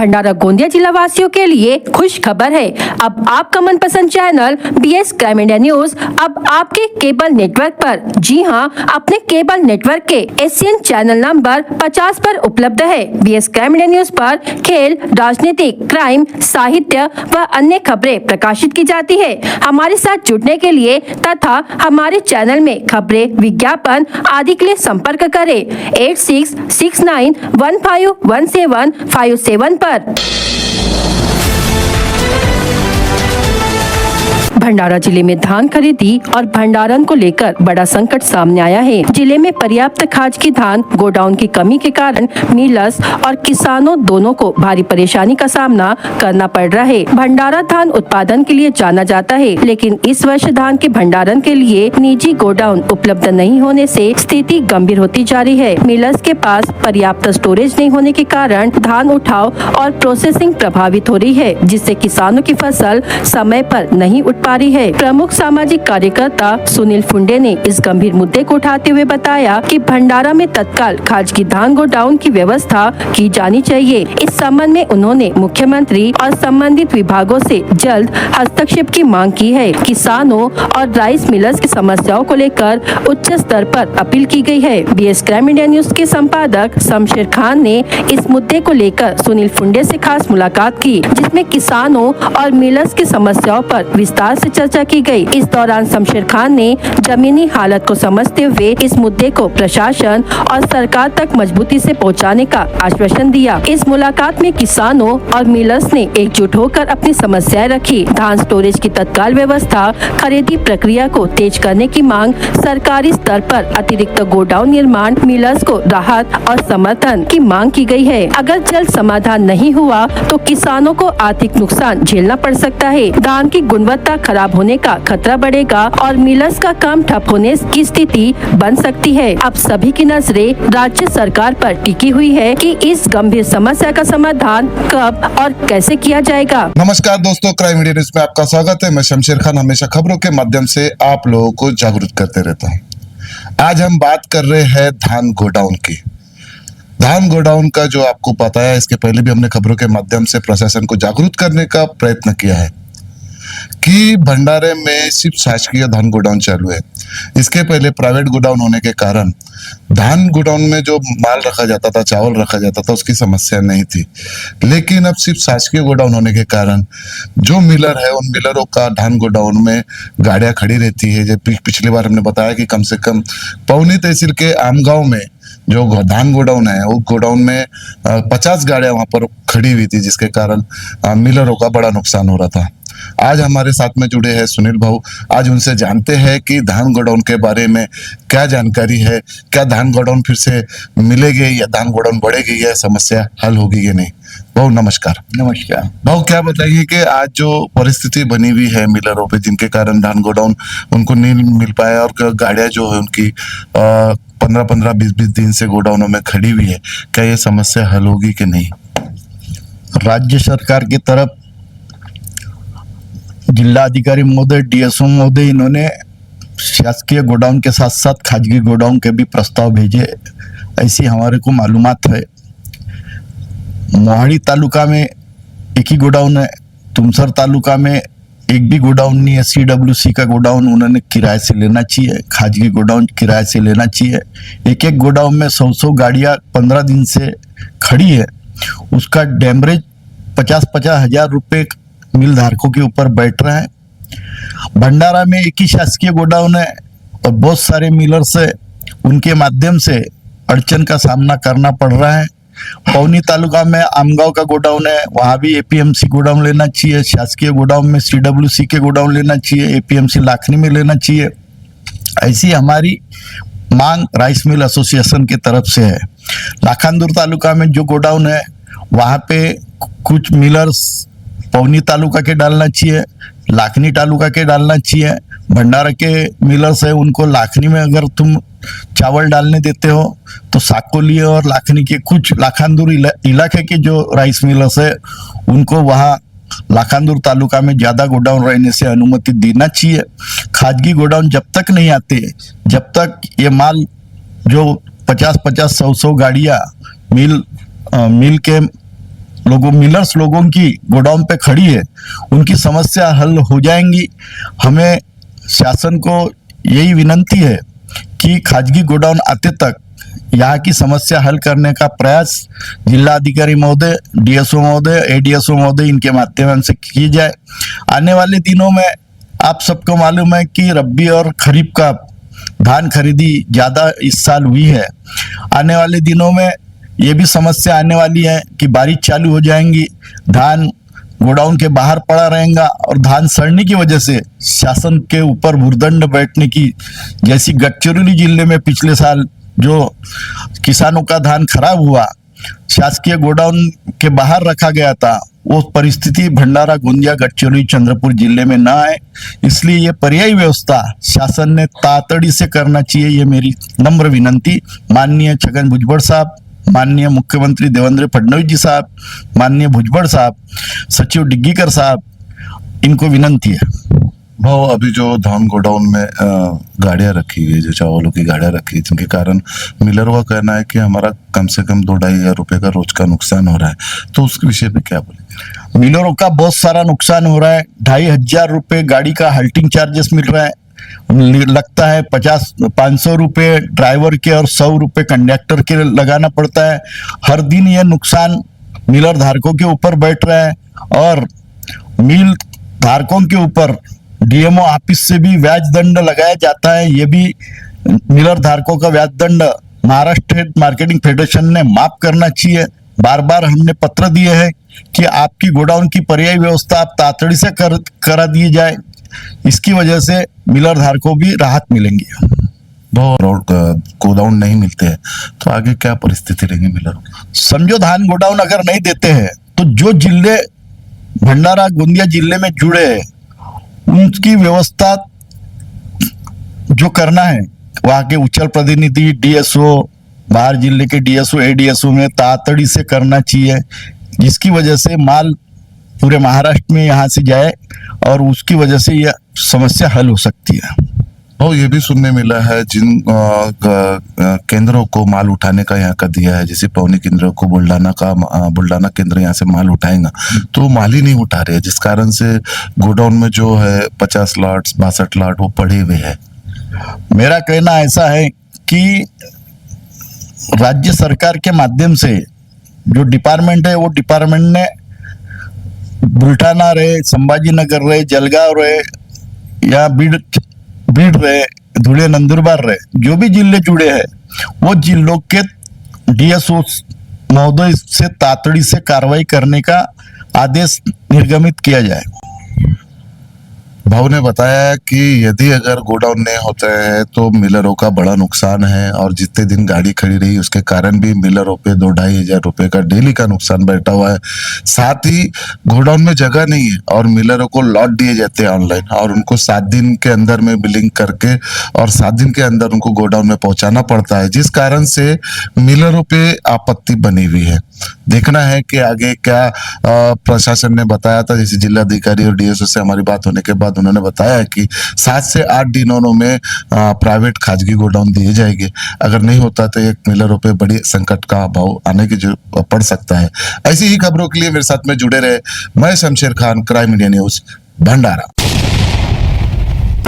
भंडारा गोंदिया जिला वासियों के लिए खुश खबर है। अब आपका मनपसंद channel BS crime India news अब आपके केबल नेटवर्क पर, जी हां, अपने केबल नेटवर्क के एशियन चैनल नंबर 50 पर उपलब्ध है। BS क्राइम इंडिया न्यूज पर खेल, राजनीतिक, क्राइम, साहित्य व अन्य खबरें प्रकाशित की जाती है। हमारे साथ जुड़ने के लिए तथा हमारे चैनल में खबरें, विज्ञापन आदि के लिए संपर्क करें 8669151757 पर। भंडारा जिले में धान खरीदी और भंडारण को लेकर बड़ा संकट सामने आया है। जिले में पर्याप्त खाद की धान गोडाउन की कमी के कारण मिलर्स और किसानों दोनों को भारी परेशानी का सामना करना पड़ रहा है। भंडारा धान उत्पादन के लिए जाना जाता है, लेकिन इस वर्ष धान के भंडारण के लिए निजी गोडाउन उपलब्ध नहीं होने से स्थिति गंभीर होती जा रही है। मिलर्स के पास पर्याप्त स्टोरेज नहीं होने के कारण धान उठाव और प्रोसेसिंग प्रभावित हो रही है, जिससे किसानों की फसल समय पर नहीं उठ पा रही है। प्रमुख सामाजिक कार्यकर्ता सुनील फुंडे ने इस गंभीर मुद्दे को उठाते हुए बताया कि भंडारा में तत्काल खाजगी धान गोडाउन की व्यवस्था की जानी चाहिए। इस संबंध में उन्होंने मुख्यमंत्री और संबंधित विभागों से जल्द हस्तक्षेप की मांग की है। किसानों और राइस मिलर्स की समस्याओं को लेकर उच्च स्तर पर अपील की गई है। BS क्राइम इंडिया न्यूज के संपादक शमशेर खान ने इस मुद्दे को लेकर सुनील फुंडे से खास मुलाकात की, जिसमें किसानों और मिलर्स की समस्याओं पर विस्तार से चर्चा की गई। इस दौरान शमशेर खान ने जमीनी हालत को समझते हुए इस मुद्दे को प्रशासन और सरकार तक मजबूती से पहुंचाने का आश्वासन दिया। इस मुलाकात में किसानों और मिलर्स ने एकजुट होकर अपनी समस्याएं रखी। धान स्टोरेज की तत्काल व्यवस्था, खरीदी प्रक्रिया को तेज करने की मांग, सरकारी स्तर पर अतिरिक्त गोडाउन निर्माण, मिलर्स को राहत और समर्थन की मांग की गई है। अगर जल्द समाधान नहीं हुआ तो किसानों को आर्थिक नुकसान झेलना पड़ सकता है। धान की गुणवत्ता खराब होने का खतरा बढ़ेगा और मिलर्स का काम ठप होने की स्थिति बन सकती है। अब सभी की नजरें राज्य सरकार पर टिकी हुई है कि इस गंभीर समस्या का समाधान कब और कैसे किया जाएगा। नमस्कार दोस्तों, क्राइम मीडिया न्यूज में आपका स्वागत है। मैं शमशेर खान हमेशा खबरों के माध्यम से आप लोगों को जागरूक करते रहता हूँ। आज हम बात कर रहे हैं धान गोडाउन की। धान गोडाउन का जो आपको पता है, इसके पहले भी हमने खबरों के माध्यम से प्रशासन को जागरूक करने का प्रयत्न किया है कि भंडारे में सिर्फ शासकीय धान गोडाउन चालू है। इसके पहले प्राइवेट गोडाउन होने के कारण धान गोडाउन में जो माल रखा जाता था, चावल रखा जाता था, उसकी समस्या नहीं थी। लेकिन अब सिर्फ शासकीय गोडाउन होने के कारण जो मिलर है, उन मिलरों का धान गोडाउन में गाड़ियां खड़ी रहती है। जब पिछली बार हमने बताया कि कम से कम पौनी तहसील के आमगांव में जो धान गोडाउन है, वो गोडाउन में 50 गाड़ियां वहां पर खड़ी हुई थी, जिसके कारण मिलरों का बड़ा नुकसान हो रहा था। आज हमारे साथ में जुड़े हैं सुनील भाऊ। आज उनसे जानते हैं कि धान गोडाउन के बारे में क्या जानकारी है, क्या धान गोडाउन फिर से मिलेगी या धान गोडाउन बढ़ेगी या समस्या हल होगी या नहीं। भाऊ नमस्कार। नमस्कार भाऊ, क्या बताइए कि आज जो परिस्थिति बनी हुई है मिलरों पे, जिनके कारण धान गोडाउन उनको नहीं मिल पाया और गाड़ियां जो है उनकी 15-15, 20-20 दिन से गोडाउनों में खड़ी हुई है, क्या ये समस्या हल होगी कि नहीं? राज्य सरकार की तरफ जिला अधिकारी महोदय, DSO महोदय, इन्होंने शासकीय गोडाउन के साथ साथ खाजगी गोडाउन के भी प्रस्ताव भेजे, ऐसी हमारे को मालूमात है। मोहाड़ी तालुका में एक ही गोडाउन है, तुमसर तालुका में एक भी गोडाउन नहीं है। CWC का गोडाउन उन्होंने किराए से लेना चाहिए, खाजगी गोडाउन किराए से लेना चाहिए। एक एक गोडाउन में 100 गाड़ियाँ 15 दिन से खड़ी है, उसका डैमरेज 50-50 हजार रुपये मिल धारकों के ऊपर बैठ रहा है। भंडारा में एक ही शासकीय गोडाउन है और बहुत सारे मिलर्स है, उनके माध्यम से अड़चन का सामना करना पड़ रहा है। पौनी तालुका में आमगांव का गोडाउन है, वहाँ भी APMC गोडाउन लेना चाहिए। शासकीय गोडाउन में CWC के गोडाउन लेना चाहिए, APMC लाखनी में लेना चाहिए। ऐसी हमारी मांग राइस मिल एसोसिएशन की तरफ से है। लाखांदूर तालुका में जो गोडाउन है, वहाँ पे कुछ मिलर्स पौनी तालुका के डालना चाहिए, लाखनी तालुका के डालना चाहिए। भंडारा के मिलर्स है, उनको लाखनी में अगर तुम चावल डालने देते हो तो साकोली और लाखनी के कुछ लाखांदूर इलाके के जो राइस मिलर्स है, उनको वहाँ लाखांदूर तालुका में ज्यादा गोडाउन रहने से अनुमति देना चाहिए। खाजगी गोडाउन जब तक नहीं आते, जब तक ये माल जो 50-50, 100-100 गाड़ियाँ मिल के लोगों मिलर्स लोगों की गोडाउन पे खड़ी है, उनकी समस्या हल हो जाएंगी। हमें शासन को यही विनंती है कि खाजगी गोडाउन आते तक यहाँ की समस्या हल करने का प्रयास जिलाधिकारी महोदय, डीएसओ महोदय, एडीएसओ महोदय इनके माध्यम से किए जाए। आने वाले दिनों में आप सबको मालूम है कि रब्बी और खरीफ का धान खरीदी ज्यादा इस साल हुई है। आने वाले दिनों में ये भी समस्या आने वाली है कि बारिश चालू हो जाएंगी, धान गोडाउन के बाहर पड़ा रहेगा और धान सड़ने की वजह से शासन के ऊपर भुर्दंड बैठने की, जैसी गडचिरोली जिले में पिछले साल जो किसानों का धान खराब हुआ, शासकीय गोडाउन के बाहर रखा गया था, वो परिस्थिति भंडारा, गोंदिया, गडचिरोली, चंद्रपुर जिले में ना आए, इसलिए ये पर्यायी व्यवस्था शासन ने तातड़ी से करना चाहिए। ये मेरी नम्र विनंती माननीय छगन भुजबल साहब, माननीय मुख्यमंत्री देवेंद्र फडणवीस जी साहब, माननीय भुजबल साहब, सचिव डिग्गीकर साहब, इनको विनंती है। भाव अभी जो धान गोडाउन में गाड़ियां रखी गई, जो चावलों की गाड़ियां रखी, जिनके कारण मिलरों का कहना है कि हमारा कम से कम 2-2.5 हजार रुपए का रोज का नुकसान हो रहा है, तो उसके विषय पे क्या बोलेंगे? मिलरों का बहुत सारा नुकसान हो रहा है। 2,500 रुपए गाड़ी का हल्टिंग चार्जेस मिल रहा है, लगता है 500 रुपए ड्राइवर के और 100 रुपए कंडक्टर के लगाना पड़ता है। हर दिन यह नुकसान मिलर धारकों के ऊपर बैठ रहा है और मिल धारकों के ऊपर डीएमओ ऑफिस से भी ब्याज दंड लगाया जाता है। ये भी मिलर धारकों का ब्याज दंड महाराष्ट्र स्टेट मार्केटिंग फेडरेशन ने माफ करना चाहिए। बार बार हमने पत्र दिए हैं कि आपकी गोडाउन की पर्यायी व्यवस्था आप तातड़ी से करा दी जाए, इसकी वजह से मिलर धारकों भी राहत मिलेंगी। गोडाउन नहीं मिलते हैं तो आगे क्या परिस्थिति रहेगी मिलरों की? समझो धान गोडाउन अगर नहीं देते हैं तो जो जिले भंडारा, गोंदिया जिले में जुड़े हैं उनकी व्यवस्था जो करना है, वहां के उच्च प्रतिनिधि, डीएसओ, बाहर जिले के डीएसओ, एडीएसओ में तातड़ी से करना चाहिए, जिसकी वजह से माल पूरे महाराष्ट्र में यहाँ से जाए और उसकी वजह से यह समस्या हल हो सकती है। और ये भी सुनने मिला है जिन केंद्रों को माल उठाने का यहाँ का दिया है, जैसे पौनी केंद्र को बुल्डाना केंद्र यहाँ से माल उठाएगा तो माल ही नहीं उठा रहे, जिस कारण से गोडाउन में जो है 50 लाट 62 लाट वो पड़े हुए हैं। मेरा कहना ऐसा है कि राज्य सरकार के माध्यम से जो डिपार्टमेंट है वो डिपार्टमेंट ने बुल्डाना रहे, संभाजीनगर रहे, जलगांव रहे या बीड रहे, धुले, नंदुरबार रहे, जो भी जिले जुड़े हैं वो जिलों के डीएसओ महोदय से तातड़ी से कार्रवाई करने का आदेश निर्गमित किया जाए। भाव ने बताया कि यदि अगर गोडाउन नहीं होता है तो मिलरों का बड़ा नुकसान है और जितने दिन गाड़ी खड़ी रही उसके कारण भी मिलरों पे 2-2.5 हजार रुपए का डेली का नुकसान बैठा हुआ है। साथ ही गोडाउन में जगह नहीं है और मिलरों को लॉट दिए जाते हैं ऑनलाइन और उनको 7 दिन के अंदर में बिलिंग करके और 7 दिन के अंदर उनको गोडाउन में पहुंचाना पड़ता है, जिस कारण से मिलरों पे आपत्ति बनी हुई है। देखना है कि आगे क्या प्रशासन ने बताया था, जैसे जिलाधिकारी और डीएसओ से हमारी बात होने के बाद उन्होंने बताया है कि 7 से 8 दिनों में प्राइवेट खाजगी गोडाउन दिए जाएंगे। अगर नहीं होता तो एक मिलरों पे बड़ी संकट का भाव आने की जो पड़ सकता है। ऐसी ही खबरों के लिए मेरे साथ में जुड़े रहे। मैं Shamsher Khan, crime India news, Bhandara.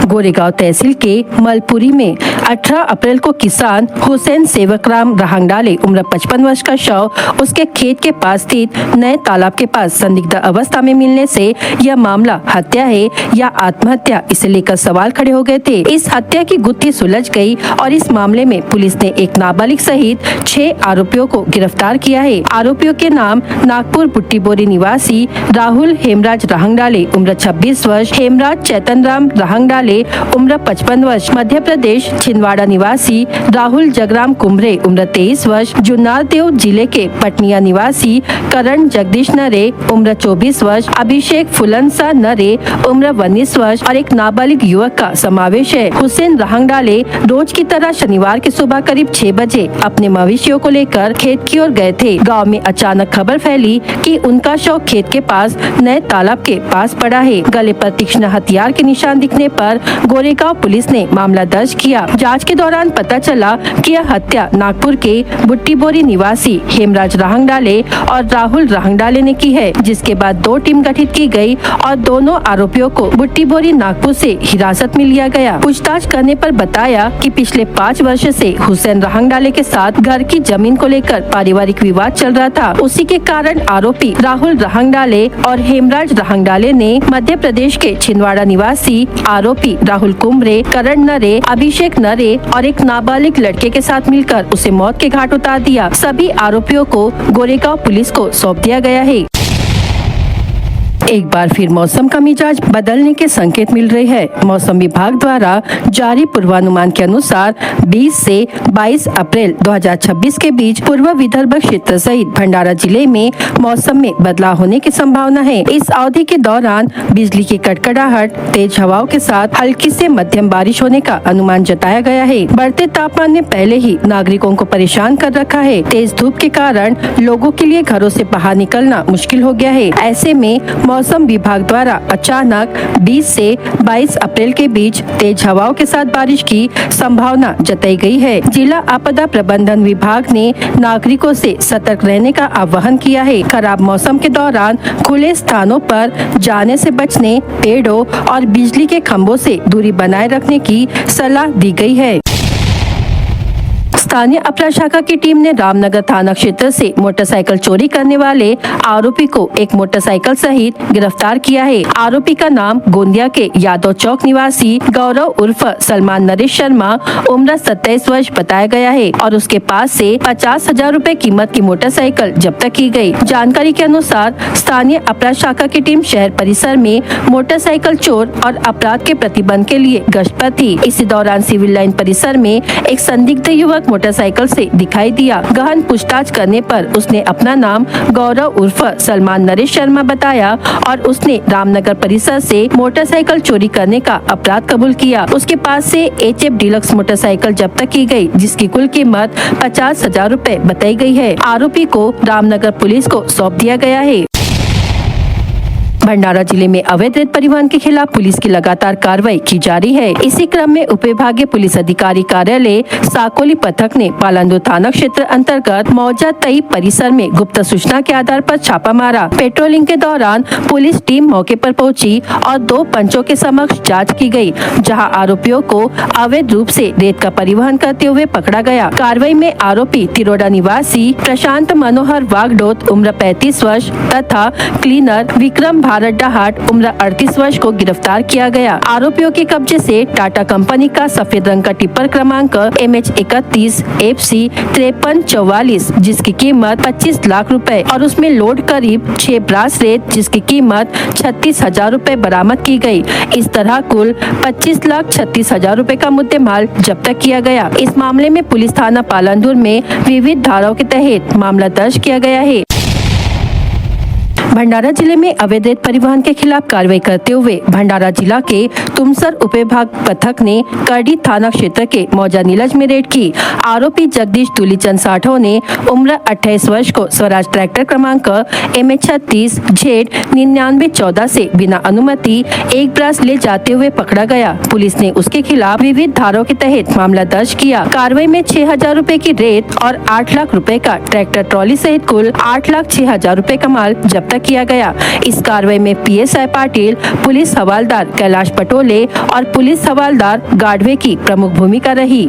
Goregaon तहसील के मलपुरी में 18 अप्रैल को किसान हुसैन सेवकराम रहंगडाले उम्र 55 वर्ष का शव उसके खेत के पास स्थित नए तालाब के पास संदिग्ध अवस्था में मिलने से यह मामला हत्या है या आत्महत्या, इसे लेकर सवाल खड़े हो गए थे। इस हत्या की गुत्थी सुलझ गई और इस मामले में पुलिस ने एक नाबालिग सहित 6 आरोपियों को गिरफ्तार किया है। आरोपियों के नाम नागपुर बुट्टीबोरी निवासी राहुल हेमराज रहंगडाले उम्र 26 वर्ष, हेमराज चैतनराम रहंगडाले उम्र 55 वर्ष, मध्य प्रदेश छिंदवाड़ा निवासी राहुल जगराम कुमरे उम्र 23 वर्ष, जुन्नार देव जिले के पटनिया निवासी करण जगदीश नरे उम्र 24 वर्ष, अभिषेक फुलनसा नरे उम्र 19 वर्ष और एक नाबालिग युवक का समावेश है। हुसैन रहंगडाले रोज की तरह शनिवार की सुबह करीब 6 बजे अपने मवेशियों को लेकर खेत की ओर गए थे। गाँव में अचानक खबर फैली कि उनका शव खेत के पास नए तालाब के पास पड़ा है। गले पर तीक्ष्ण हथियार के निशान दिखने पर गोरेगांव पुलिस ने मामला दर्ज किया। जांच के दौरान पता चला कि यह हत्या नागपुर के बुट्टीबोरी निवासी हेमराज रहंगडाले और राहुल रहंगडाले ने की है, जिसके बाद 2 टीम गठित की गई और दोनों आरोपियों को बुट्टीबोरी नागपुर से हिरासत में लिया गया। पूछताछ करने पर बताया कि पिछले 5 वर्ष से हुसैन रहंगडाले के साथ घर की जमीन को लेकर पारिवारिक विवाद चल रहा था। उसी के कारण आरोपी राहुल रहंगडाले और हेमराज रहंगडाले ने मध्य प्रदेश के छिंदवाड़ा निवासी आरोपी राहुल कुमरे, करण नरे, अभिषेक नरे और एक नाबालिग लड़के के साथ मिलकर उसे मौत के घाट उतार दिया। सभी आरोपियों को गोरेगांव पुलिस को सौंप दिया गया है। एक बार फिर मौसम का मिजाज बदलने के संकेत मिल रहे हैं। मौसम विभाग द्वारा जारी पूर्वानुमान के अनुसार 20 से 22 अप्रैल 2026 के बीच पूर्व विदर्भ क्षेत्र सहित भंडारा जिले में मौसम में बदलाव होने की संभावना है। इस अवधि के दौरान बिजली की कड़कड़ाहट, तेज हवाओं के साथ हल्की से मध्यम बारिश होने का अनुमान जताया गया है। बढ़ते तापमान ने पहले ही नागरिकों को परेशान कर रखा है। तेज धूप के कारण लोगों के लिए घरों से बाहर निकलना मुश्किल हो गया है। ऐसे में मौसम विभाग द्वारा अचानक 20 से 22 अप्रैल के बीच तेज हवाओं के साथ बारिश की संभावना जताई गई है। जिला आपदा प्रबंधन विभाग ने नागरिकों से सतर्क रहने का आह्वान किया है। खराब मौसम के दौरान खुले स्थानों पर जाने से बचने, पेड़ों और बिजली के खंभों से दूरी बनाए रखने की सलाह दी गई है। स्थानीय अपराध शाखा की टीम ने रामनगर थाना क्षेत्र से मोटरसाइकिल चोरी करने वाले आरोपी को एक मोटरसाइकिल सहित गिरफ्तार किया है। आरोपी का नाम गोंदिया के यादव चौक निवासी गौरव उर्फ सलमान नरेश शर्मा उम्र 27 वर्ष बताया गया है और उसके पास से 50,000 रूपए कीमत की मोटरसाइकिल जब्त की गई। जानकारी के अनुसार स्थानीय अपराध शाखा की टीम शहर परिसर में मोटरसाइकिल चोर और अपराध के प्रतिबंध के लिए गश्त पर थी। इसी दौरान सिविल लाइन परिसर में एक संदिग्ध युवक मोटरसाइकिल से दिखाई दिया। गहन पूछताछ करने पर उसने अपना नाम गौरव उर्फ सलमान नरेश शर्मा बताया और उसने रामनगर परिसर से मोटरसाइकिल चोरी करने का अपराध कबूल किया। उसके पास से HF डीलक्स मोटरसाइकिल जब्त की गई, जिसकी कुल कीमत 50,000 रूपए बताई गई है। आरोपी को रामनगर पुलिस को सौंप दिया गया है। भंडारा जिले में अवैध रेत परिवहन के खिलाफ पुलिस की लगातार कार्रवाई की जा रही है। इसी क्रम में उपविभागीय पुलिस अधिकारी कार्यालय साकोली पथक ने पालांदू थाना क्षेत्र अंतर्गत मौजा तई परिसर में गुप्त सूचना के आधार पर छापा मारा। पेट्रोलिंग के दौरान पुलिस टीम मौके पर पहुंची और 2 पंचों के समक्ष जांच की गई, जहां आरोपियों को अवैध रूप से रेत का परिवहन करते हुए पकड़ा गया। कार्रवाई में आरोपी तिरोडा निवासी प्रशांत मनोहर वागडोत उम्र 35 वर्ष तथा क्लीनर विक्रम भारत उम्र 38 वर्ष को गिरफ्तार किया गया। आरोपियों के कब्जे से टाटा कंपनी का सफेद रंग का टिप्पर क्रमांक MH31 FC 5344 जिसकी कीमत 25 लाख रुपए और उसमें लोड करीब 6 ब्रास रेत जिसकी कीमत 36,000 रूपए बरामद की गई। इस तरह कुल 25,36,000 रूपए का मुद्देमाल जब्त किया गया। इस मामले में पुलिस थाना पालांदूर में विविध धाराओं के तहत मामला दर्ज किया गया है। भंडारा जिले में अवैध रेत परिवहन के खिलाफ कार्रवाई करते हुए भंडारा जिला के तुमसर उपविभाग पथक ने करडी थाना क्षेत्र के मौजा नीलज में रेड की। आरोपी जगदीश दूलीचंद साठो ने उम्र 28 वर्ष को स्वराज ट्रैक्टर क्रमांक MH36 Z 9914 से बिना अनुमति 1 ब्रास ले जाते हुए पकड़ा गया। पुलिस ने उसके खिलाफ विविध धाराओं के तहत मामला दर्ज किया। कार्रवाई में 6,000 रूपए की रेत और 8 लाख रूपए का ट्रैक्टर ट्रॉली सहित कुल 8,06,000 रूपए का माल जब्त किया गया। इस कार्रवाई में PSI पाटिल, पुलिस हवालदार कैलाश पटोले और पुलिस हवालदार गाढ़वे की प्रमुख भूमिका रही।